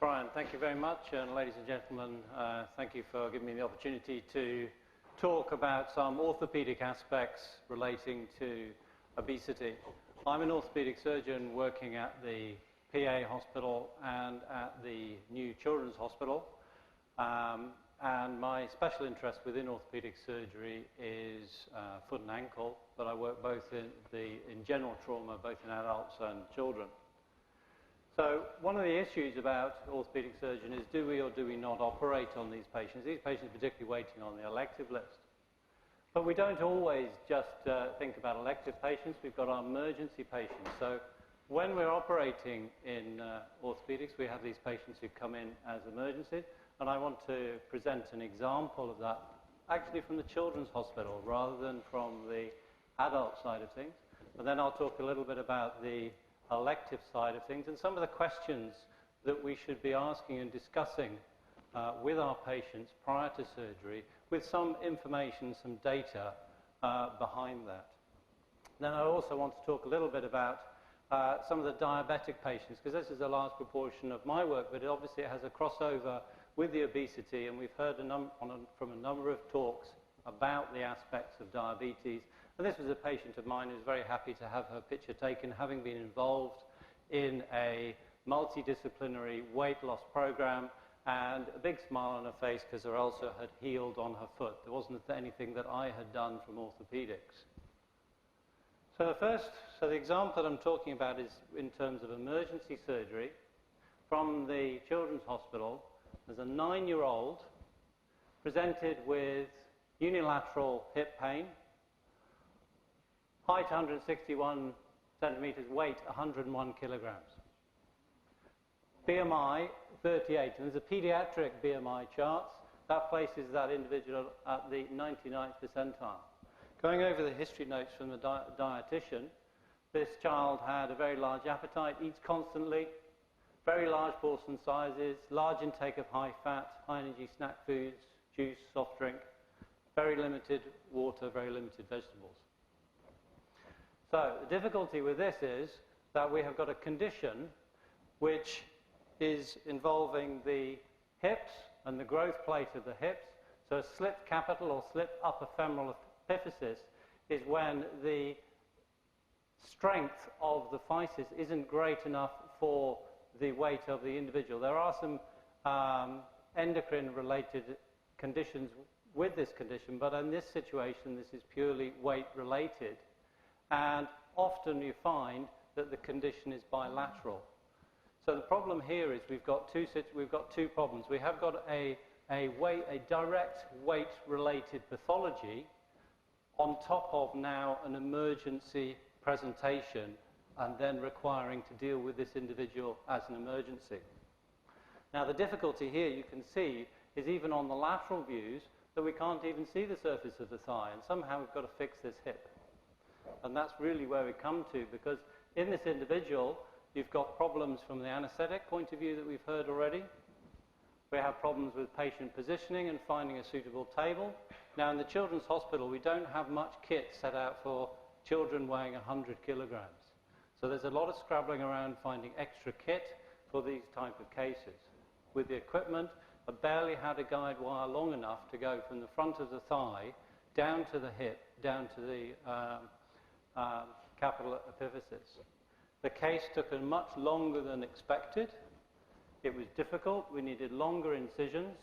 Brian, thank you very much, and ladies and gentlemen, thank you for giving me the opportunity to talk about some orthopaedic aspects relating to obesity. I'm an orthopaedic surgeon working at the PA hospital and at the new Children's Hospital, and my special interest within orthopaedic surgery is foot and ankle, but I work both in general trauma, both in adults and children. So one of the issues about orthopaedic surgeon is do we or do we not operate on these patients? These patients are particularly waiting on the elective list. But we don't always just think about elective patients, we've got our emergency patients. So when we're operating in orthopaedics, we have these patients who come in as emergencies, and I want to present an example of that actually from the Children's Hospital rather than from the adult side of things. And then I'll talk a little bit about the elective side of things and some of the questions that we should be asking and discussing with our patients prior to surgery with some information, some data behind that. Then I also want to talk a little bit about some of the diabetic patients, because this is a large proportion of my work, but obviously it has a crossover with the obesity, and we've heard from a number of talks about the aspects of diabetes. And this was a patient of mine who's very happy to have her picture taken, having been involved in a multidisciplinary weight loss program, and a big smile on her face because her ulcer had healed on her foot. There wasn't anything that I had done from orthopedics. So the example that I'm talking about is in terms of emergency surgery from the Children's Hospital. There's a 9-year-old presented with unilateral hip pain, height 161 centimeters, weight 101 kilograms. BMI 38, and there's a pediatric BMI chart. That places that individual at the 99th percentile. Going over the history notes from the dietitian, this child had a very large appetite, eats constantly, very large portion sizes, large intake of high fat, high energy snack foods, juice, soft drink, very limited water, very limited vegetables. So the difficulty with this is that we have got a condition which is involving the hips and the growth plate of the hips. So a slipped capital or slipped upper femoral epiphysis is when the strength of the physis isn't great enough for the weight of the individual. There are some endocrine-related conditions with this condition, but in this situation, this is purely weight-related. And often you find that the condition is bilateral. So the problem here is we've got two problems. We have got a direct weight-related pathology on top of now an emergency presentation and then requiring to deal with this individual as an emergency. Now the difficulty here you can see is even on the lateral views that we can't even see the surface of the thigh, and somehow we've got to fix this hip. And that's really where we come to, because in this individual you've got problems from the anesthetic point of view that we've heard already. We have problems with patient positioning and finding a suitable table. Now in the Children's Hospital we don't have much kit set out for children weighing 100 kilograms. So there's a lot of scrabbling around finding extra kit for these type of cases. With the equipment, I barely had a guide wire long enough to go from the front of the thigh down to the hip, down to the capital epiphysis. The case took much longer than expected. It was difficult. We needed longer incisions.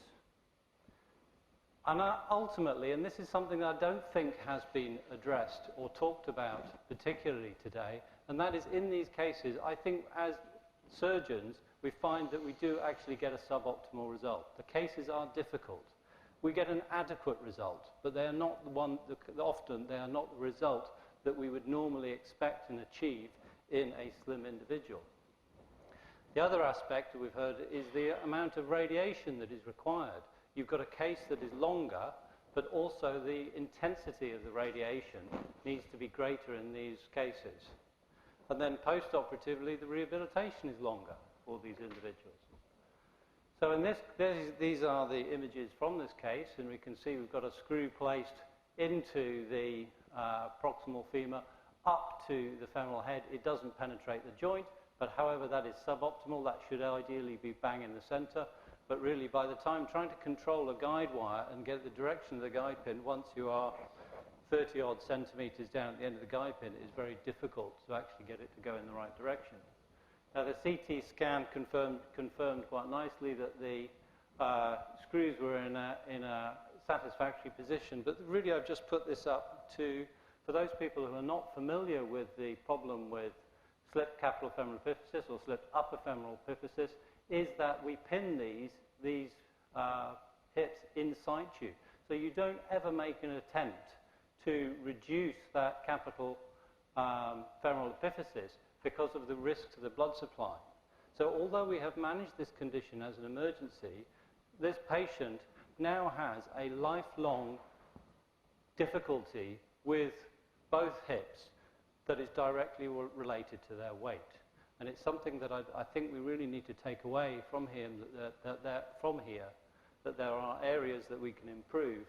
And ultimately, and this is something that I don't think has been addressed or talked about particularly today, and that is in these cases, I think as surgeons, we find that we do actually get a suboptimal result. The cases are difficult. We get an adequate result, but they are not the one, often they are not the result that we would normally expect and achieve in a slim individual. The other aspect that we've heard is the amount of radiation that is required. You've got a case that is longer, but also the intensity of the radiation needs to be greater in these cases. And then post-operatively, the rehabilitation is longer for these individuals. So these are the images from this case, and we can see we've got a screw placed into the proximal femur up to the femoral head. It doesn't penetrate the joint, But however, that is suboptimal. That should ideally be bang in the center. But really, by the time trying to control a guide wire and get the direction of the guide pin, once you are 30-odd centimeters down at the end of the guide pin, is very difficult to actually get it to go in the right direction. Now, the CT scan confirmed quite nicely that the screws were in a satisfactory position. But really, I've just put this up for those people who are not familiar with the problem with slipped capitofemoral epiphysis or slipped upper femoral epiphysis, is that we pin these hips in situ. So you don't ever make an attempt to reduce that capital femoral epiphysis because of the risk to the blood supply. So although we have managed this condition as an emergency, this patient now has a lifelong difficulty with both hips that is directly related to their weight. And it's something that I think we really need to take away from here, that there are areas that we can improve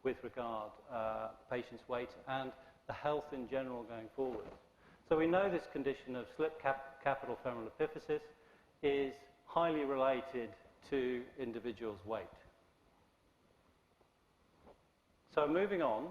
with regard to patients' weight and the health in general going forward. So we know this condition of slipped capitofemoral epiphysis is highly related to individuals' weight. So moving on,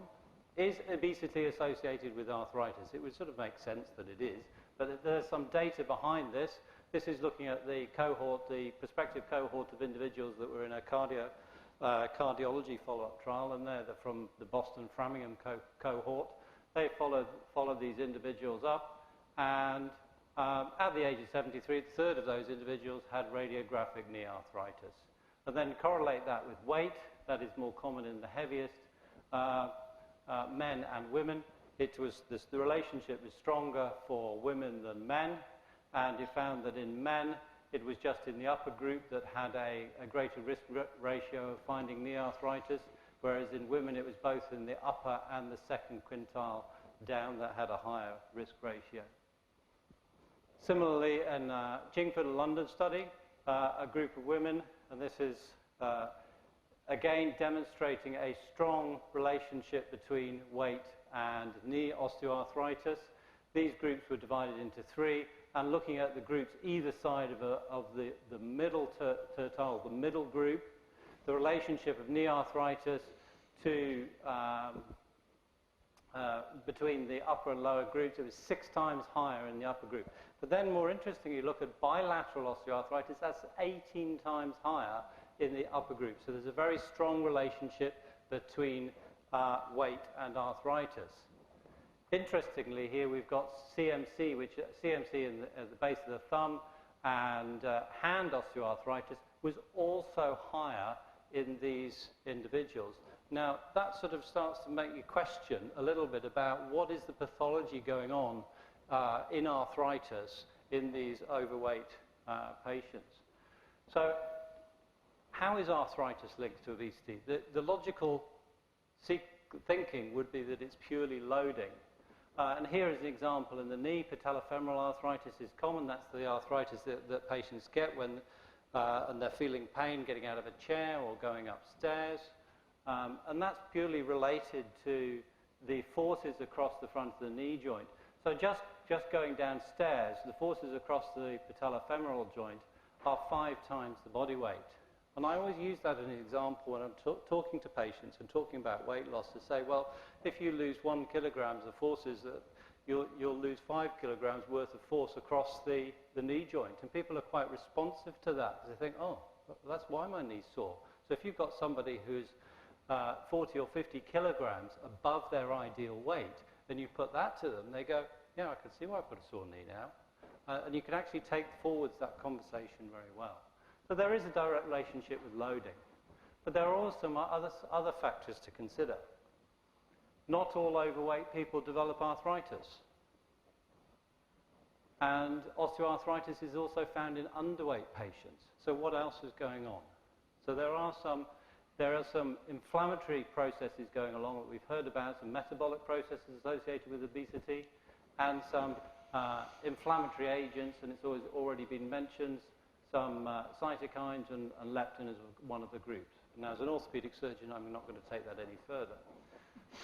is obesity associated with arthritis? It would sort of make sense that it is, but there's some data behind this. This is looking at the cohort, the prospective cohort of individuals that were in a cardiology follow-up trial, and they're from the Boston Framingham cohort. They followed these individuals up, and at the age of 73, a third of those individuals had radiographic knee arthritis. And then correlate that with weight. That is more common in the heaviest men and women. The relationship was stronger for women than men, and it found that in men, it was just in the upper group that had a greater risk ratio of finding knee arthritis, whereas in women, it was both in the upper and the second quintile down that had a higher risk ratio. Similarly, in Chingford, London study, a group of women, and this is again demonstrating a strong relationship between weight and knee osteoarthritis. These groups were divided into three, and looking at the groups either side of the middle tertile, the middle group, the relationship of knee arthritis to between the upper and lower groups, it was 6 times higher in the upper group. But then more interestingly, you look at bilateral osteoarthritis, that's 18 times higher in the upper group. So there's a very strong relationship between weight and arthritis. Interestingly, here we've got CMC, which CMC at the base of the thumb, and hand osteoarthritis was also higher in these individuals. Now, that sort of starts to make you question a little bit about what is the pathology going on in arthritis in these overweight patients. So, how is arthritis linked to obesity? The logical thinking would be that it's purely loading. And here is an example in the knee. Patellofemoral arthritis is common. That's the arthritis that patients get when and they're feeling pain getting out of a chair or going upstairs. And that's purely related to the forces across the front of the knee joint. So just going downstairs, the forces across the patellofemoral joint are 5 times the body weight. And I always use that as an example when I'm talking to patients and talking about weight loss to say, well, if you lose 1 kilogram, the forces that you'll lose 5 kilograms worth of force across the knee joint. And people are quite responsive to that. They think, oh, that's why my knee's sore. So if you've got somebody who's 40 or 50 kilograms above their ideal weight, and you put that to them, they go, yeah, I can see why I put a sore knee now. And you can actually take forwards that conversation very well. So there is a direct relationship with loading. But there are also other factors to consider. Not all overweight people develop arthritis. And osteoarthritis is also found in underweight patients. So what else is going on? So there are some inflammatory processes going along that we've heard about, some metabolic processes associated with obesity, and some inflammatory agents, and it's already been mentioned, some cytokines and leptin as one of the groups. Now, as an orthopaedic surgeon, I'm not going to take that any further.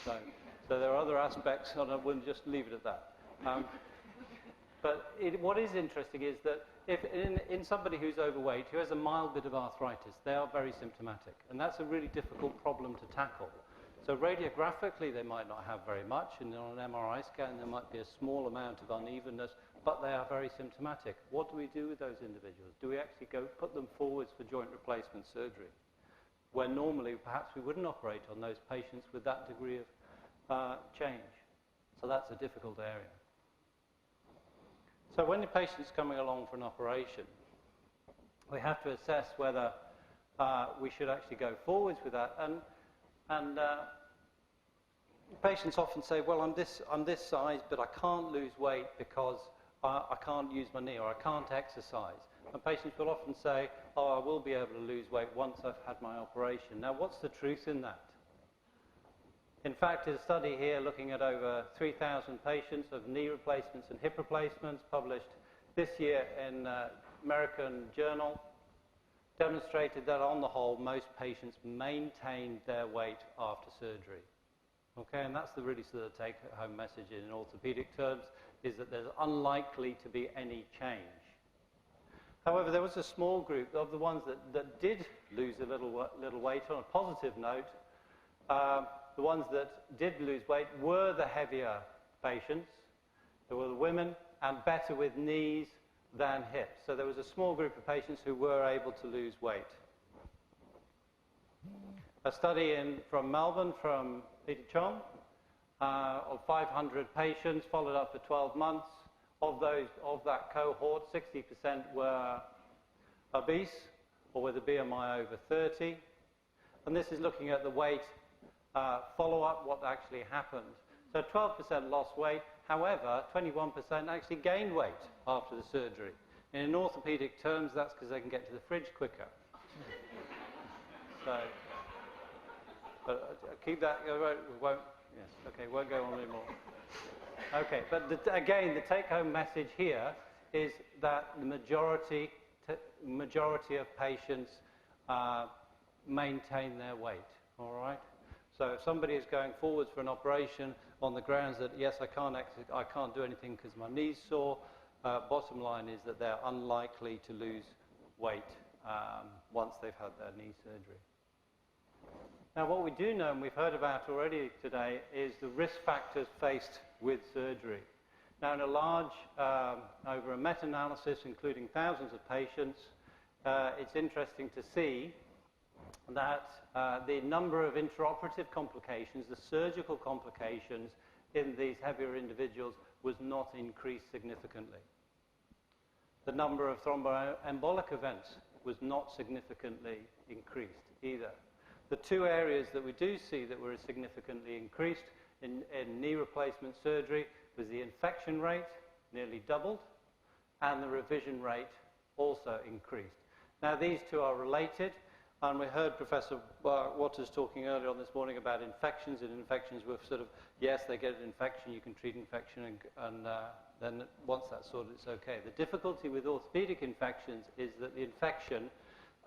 So there are other aspects, and I wouldn't just leave it at that. But what is interesting is that if in somebody who's overweight, who has a mild bit of arthritis, they are very symptomatic. And that's a really difficult problem to tackle. So radiographically, they might not have very much, and on an MRI scan, there might be a small amount of unevenness, but they are very symptomatic. What do we do with those individuals? Do we actually go put them forwards for joint replacement surgery, where normally perhaps we wouldn't operate on those patients with that degree of change? So that's a difficult area. So when the patient's coming along for an operation, we have to assess whether we should actually go forwards with that. And patients often say, well, I'm this size, but I can't lose weight because I can't use my knee or I can't exercise. And patients will often say, oh, I will be able to lose weight once I've had my operation. Now, what's the truth in that? In fact, there's a study here looking at over 3,000 patients of knee replacements and hip replacements published this year in American Journal, demonstrated that on the whole, most patients maintained their weight after surgery. Okay, and that's the really sort of take-home message in orthopedic terms, is that there's unlikely to be any change. However, there was a small group of the ones that did lose a little weight. On a positive note, the ones that did lose weight were the heavier patients. There were the women, and better with knees than hips. So there was a small group of patients who were able to lose weight. A study from Melbourne, from Peter Chong, of 500 patients followed up for 12 months. Of that cohort, 60% were obese or with a BMI over 30. And this is looking at the weight follow-up, what actually happened. So 12% lost weight. However, 21% actually gained weight after the surgery. And in orthopedic terms, that's because they can get to the fridge quicker. So, but keep that. Won't go on anymore. Okay, but again, the take-home message here is that the majority of patients maintain their weight. All right. So if somebody is going forwards for an operation on the grounds that, yes, I can't do anything because my knee's sore, bottom line is that they're unlikely to lose weight once they've had their knee surgery. Now, what we do know, and we've heard about already today, is the risk factors faced with surgery. Now, in a large, over a meta-analysis including thousands of patients, it's interesting to see that the number of intraoperative complications, the surgical complications in these heavier individuals was not increased significantly. The number of thromboembolic events was not significantly increased either. The two areas that we do see that were significantly increased in knee replacement surgery was the infection rate, nearly doubled, and the revision rate also increased. Now, these two are related. And we heard Professor Waters talking earlier on this morning about infections, and infections were sort of, yes, they get an infection, you can treat infection, and then once that's sorted, it's okay. The difficulty with orthopedic infections is that the infection,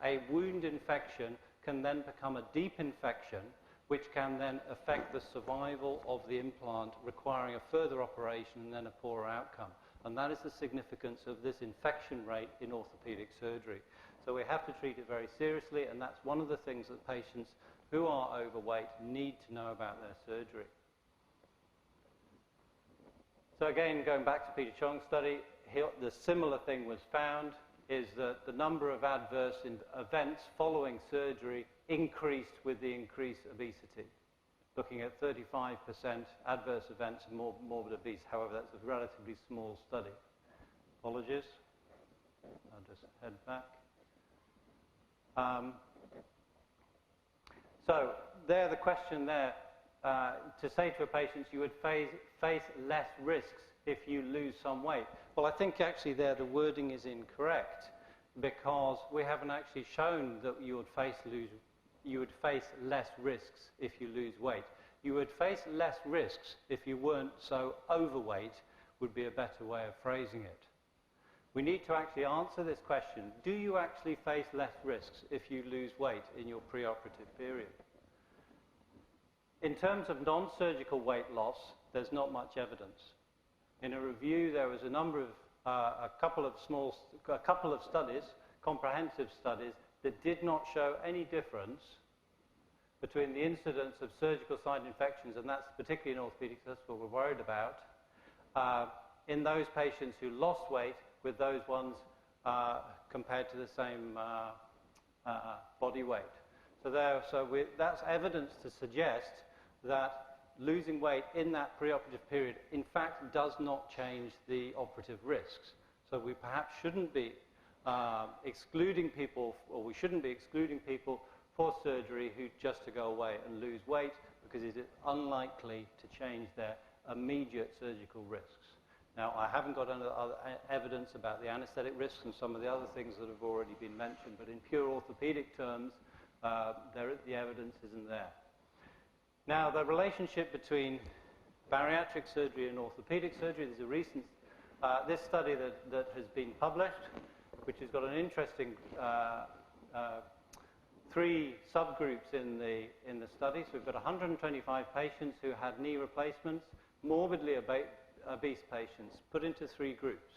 a wound infection, can then become a deep infection, which can then affect the survival of the implant, requiring a further operation and then a poorer outcome. And that is the significance of this infection rate in orthopedic surgery. So we have to treat it very seriously, and that's one of the things that patients who are overweight need to know about their surgery. So again, going back to Peter Chong's study, the similar thing was found, is that the number of adverse events following surgery increased with the increased obesity, looking at 35% adverse events in morbid obese. However, that's a relatively small study. Apologies. I'll just head back. So there, the question there, to say to a patient you would face less risks if you lose some weight. Well, I think actually there the wording is incorrect, because we haven't actually shown that you would face less risks if you lose weight. You would face less risks if you weren't so overweight, would be a better way of phrasing it. We need to actually answer this question. Do you actually face less risks if you lose weight in your preoperative period? In terms of non-surgical weight loss, there's not much evidence. In a review, there was a number of a couple of studies, comprehensive studies, that did not show any difference between the incidence of surgical site infections, and that's particularly in orthopedics, that's what we're worried about, in those patients who lost weight with those ones compared to the same body weight. That's evidence to suggest that losing weight in that preoperative period, in fact, does not change the operative risks. So we perhaps shouldn't be excluding people, or we shouldn't be excluding people for surgery who just to go away and lose weight, because it is unlikely to change their immediate surgical risks. Now, I haven't got any other evidence about the anesthetic risks and some of the other things that have already been mentioned, but in pure orthopedic terms, the evidence isn't there. Now, the relationship between bariatric surgery and orthopedic surgery, there's a recent, this study that has been published, which has got an interesting 3 subgroups in the study. So we've got 125 patients who had knee replacements, morbidly obese patients, put into 3 groups.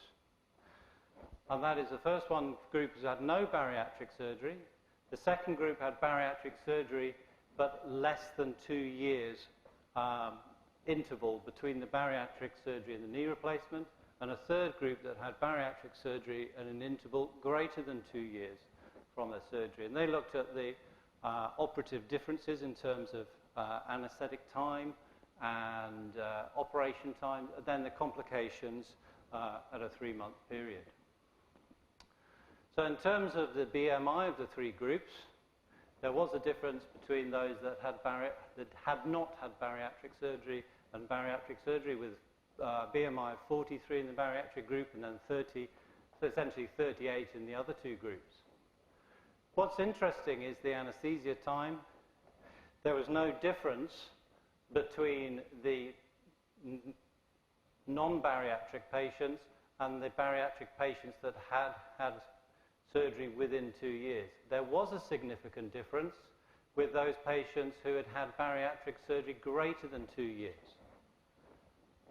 And that is, the first one group has had no bariatric surgery. The second group had bariatric surgery, but less than 2 years interval between the bariatric surgery and the knee replacement, and a third group that had bariatric surgery and an interval greater than 2 years from their surgery. And they looked at the operative differences in terms of anesthetic time and operation time, and then the complications at a 3-month period. So in terms of the BMI of the 3 groups, there was a difference between those that had not had bariatric surgery and bariatric surgery, with BMI of 43 in the bariatric group and then 30, so essentially 38 in the other 2 groups. What's interesting is the anesthesia time. There was no difference between the non-bariatric patients and the bariatric patients that had had surgery within 2 years. There was a significant difference with those patients who had had bariatric surgery greater than 2 years.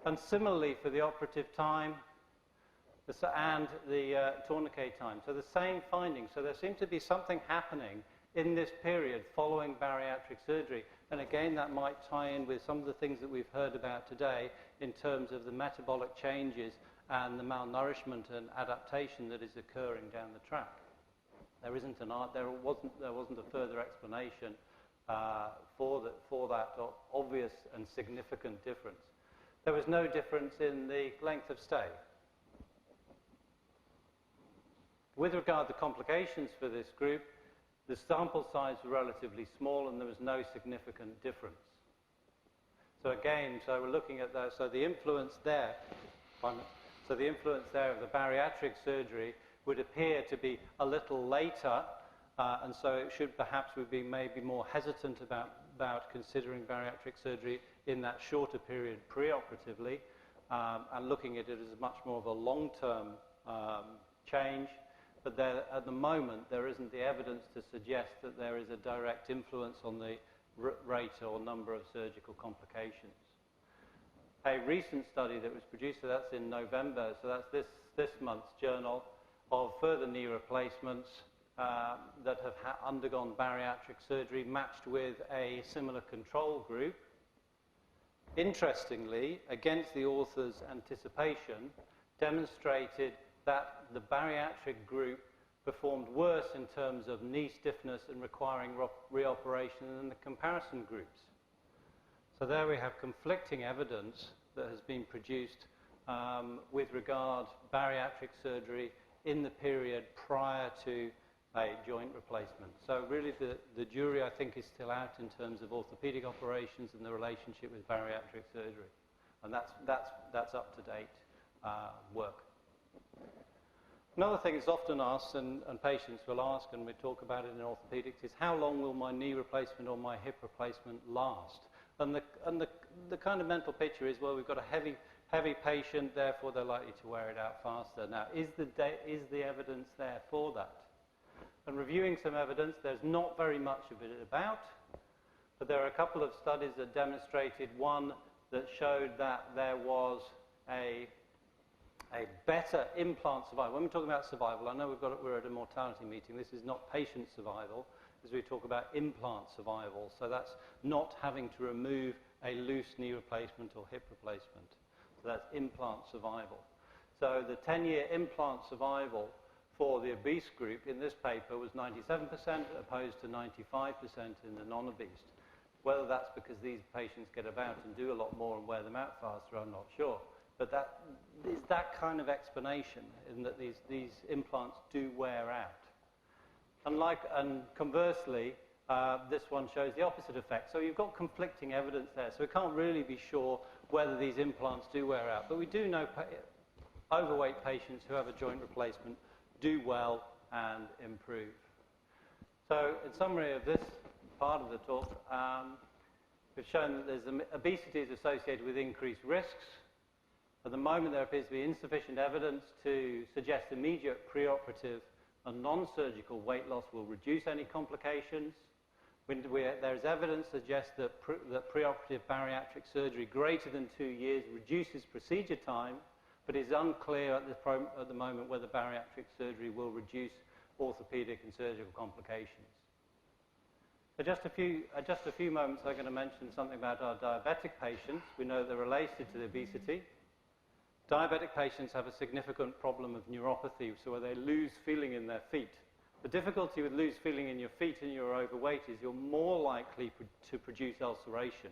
And similarly for the operative time and the tourniquet time. So the same findings. So there seemed to be something happening in this period following bariatric surgery. And again, that might tie in with some of the things that we've heard about today in terms of the metabolic changes and the malnourishment and adaptation that is occurring down the track. There wasn't a further explanation for that obvious and significant difference. There was no difference in the length of stay. With regard to complications for this group, the sample size was relatively small and there was no significant difference. So again, we're looking at that. So the influence there, of the bariatric surgery would appear to be a little later, and so it should perhaps we'd be maybe more hesitant about considering bariatric surgery in that shorter period preoperatively, and looking at it as much more of a long-term change. But at the moment, there isn't the evidence to suggest that there is a direct influence on the rate or number of surgical complications. A recent study that was produced, so that's in November, so that's this month's journal, of further knee replacements that have undergone bariatric surgery matched with a similar control group. Interestingly, against the author's anticipation, demonstrated that the bariatric group performed worse in terms of knee stiffness and requiring reoperation than the comparison groups. So there we have conflicting evidence that has been produced with regard to bariatric surgery in the period prior to a joint replacement. So really the jury, I think, is still out in terms of orthopedic operations and the relationship with bariatric surgery. And that's up-to-date work. Another thing that's often asked, and patients will ask, and we talk about it in orthopedics, is how long will my knee replacement or my hip replacement last? And the kind of mental picture is, well, we've got a heavy patient, therefore they're likely to wear it out faster. Now, is the evidence there for that? And reviewing some evidence, there's not very much of it about, but there are a couple of studies that demonstrated, one that showed that there was a better implant survival. When we're talking about survival, I know we're at a mortality meeting. This is not patient survival, as we talk about implant survival. So that's not having to remove a loose knee replacement or hip replacement. So that's implant survival. So the 10-year implant survival for the obese group in this paper was 97% opposed to 95% in the non-obese. Whether that's because these patients get about and do a lot more and wear them out faster, I'm not sure. But that is that kind of explanation, in that these implants do wear out. And conversely, this one shows the opposite effect. So you've got conflicting evidence there. So we can't really be sure whether these implants do wear out. But we do know overweight patients who have a joint replacement do well and improve. So in summary of this part of the talk, we've shown that obesity is associated with increased risks. At the moment, there appears to be insufficient evidence to suggest immediate preoperative and non-surgical weight loss will reduce any complications. There is evidence to suggest that preoperative bariatric surgery greater than 2 years reduces procedure time, but it's unclear at the moment whether bariatric surgery will reduce orthopaedic and surgical complications. So just a few moments, I'm going to mention something about our diabetic patients. We know they're related to the obesity. Diabetic patients have a significant problem of neuropathy, so where they lose feeling in their feet. The difficulty with lose feeling in your feet and you're overweight is you're more likely to produce ulceration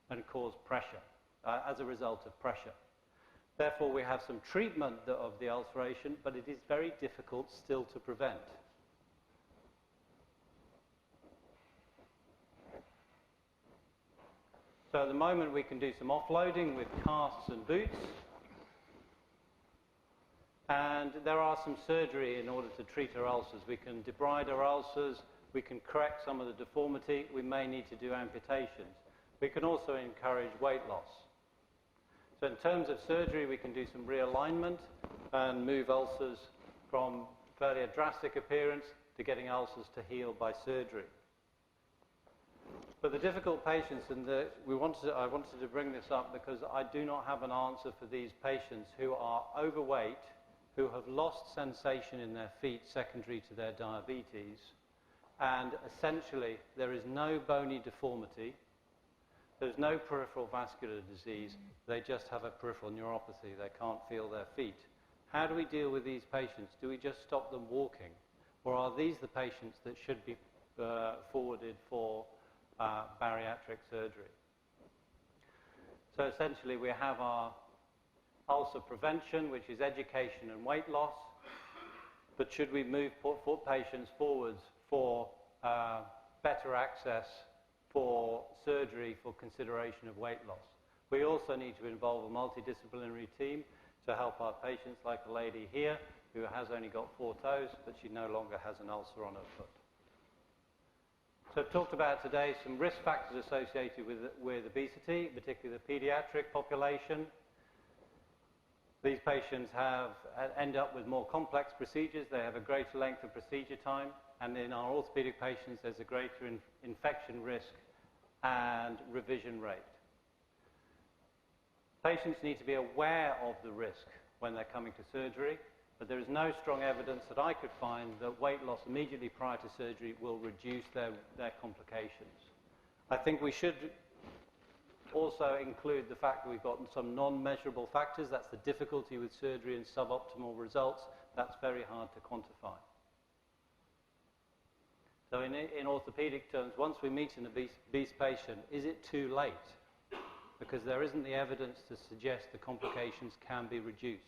and cause pressure as a result of pressure. Therefore, we have some treatment of the ulceration, but it is very difficult still to prevent. So at the moment, we can do some offloading with casts and boots. And there are some surgery in order to treat our ulcers. We can debride our ulcers, we can correct some of the deformity, we may need to do amputations. We can also encourage weight loss. So in terms of surgery, we can do some realignment and move ulcers from fairly a drastic appearance to getting ulcers to heal by surgery. But the difficult patients, and I wanted to bring this up because I do not have an answer for these patients who are overweight, who have lost sensation in their feet secondary to their diabetes, and essentially there is no bony deformity, there's no peripheral vascular disease, they just have a peripheral neuropathy, they can't feel their feet. How do we deal with these patients? Do we just stop them walking? Or are these the patients that should be forwarded for bariatric surgery? So essentially we have our ulcer prevention, which is education and weight loss, but should we move patients forwards for better access for surgery for consideration of weight loss? We also need to involve a multidisciplinary team to help our patients, like a lady here who has only got 4 toes, but she no longer has an ulcer on her foot. So I've talked about today some risk factors associated with obesity, particularly the pediatric population. These patients end up with more complex procedures. They have a greater length of procedure time. And in our orthopaedic patients, there's a greater infection risk and revision rate. Patients need to be aware of the risk when they're coming to surgery, but there is no strong evidence that I could find that weight loss immediately prior to surgery will reduce their complications. I think we should also include the fact that we've got some non-measurable factors. That's the difficulty with surgery and suboptimal results. That's very hard to quantify. So in orthopedic terms, once we meet an obese patient, is it too late? Because there isn't the evidence to suggest the complications can be reduced.